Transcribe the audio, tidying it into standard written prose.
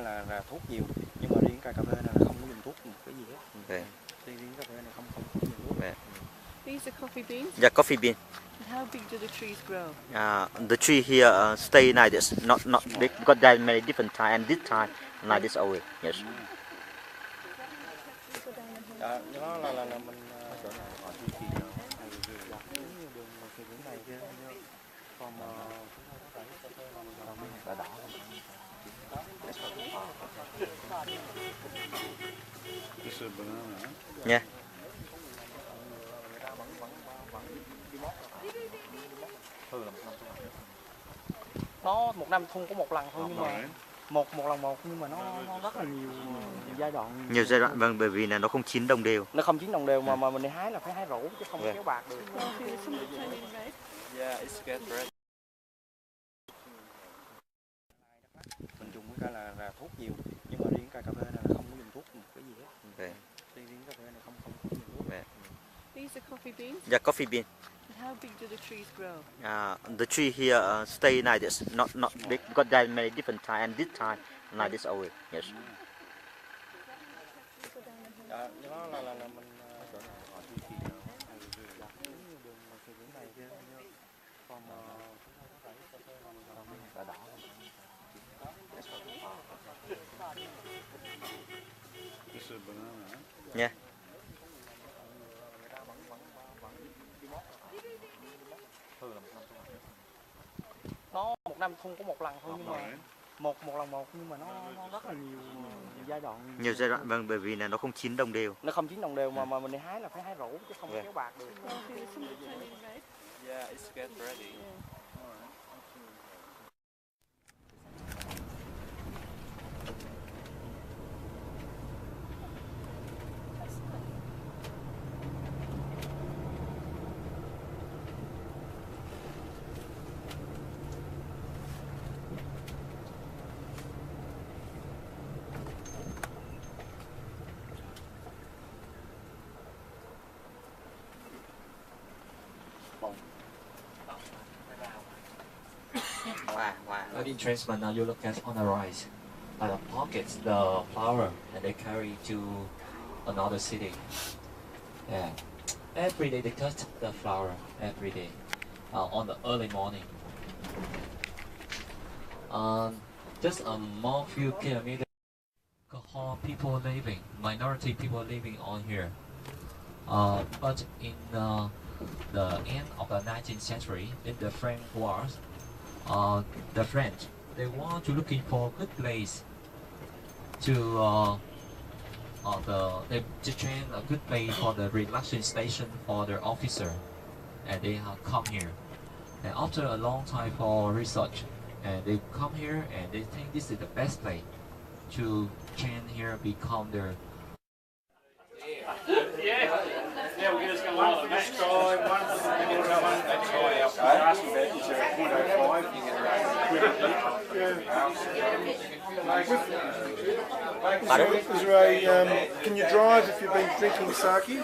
là thuốc nhiều, nhưng mà riêng cây cà phê này là không có dùng thuốc một cái gì hết. Riêng cà phê này không dùng thuốc. These are coffee beans? Yeah, coffee bean. How big do the trees grow? The tree here stay like this, not big, because there are many different time, and this time like this always. Yes. Nó là mình Yeah. nó một năm thu có một lần thôi, nhưng mà một lần một, nhưng mà nó rất là nhiều giai đoạn. Nhiều giai đoạn, vâng, bởi vì là nó không chín đồng đều. Nó không chín đồng đều, mà mình đi hái là phải hái rổ chứ không kéo bạc được. Yeah, it's get red. Mình dùng cái là thuốc nhiều, nhưng mà riêng cây cà phê này là không có dùng thuốc một cái gì hết. Riêng cà phê này không dùng thuốc. These are coffee beans? Yeah, coffee bean. How big do the trees grow? The tree here stay like this, not big, because there are many different time, and this time like this always. Yes. Nó là mình Yeah. nó một năm thu có một lần thôi, nhưng mà một lần một, nhưng mà nó rất là nhiều giai đoạn. Nhiều giai đoạn, vâng, bởi vì là nó không chín đồng đều. Nó không chín đồng đều, mà mình đi hái là phải hái rổ chứ không kéo bạc được. Yeah, it's get ready. But in transplant, now you look at on the right, by the pockets, the flower, and they carry to another city. Yeah, every day they cut the flower every day, on the early morning. Just a more few kilometers, people living, minority people living on here. But in the end of the 19th century, in the French wars, the French, they want to looking for a good place to train a good place for the relaxation station for their officer, and they have come here. And after a long time for research, and they come here and they think this is the best place to train here, become their. Yeah, we're just going to one let's try one. Let's try our asking about is there a .05 you can Is there a, can you drive if you've been drinking sake?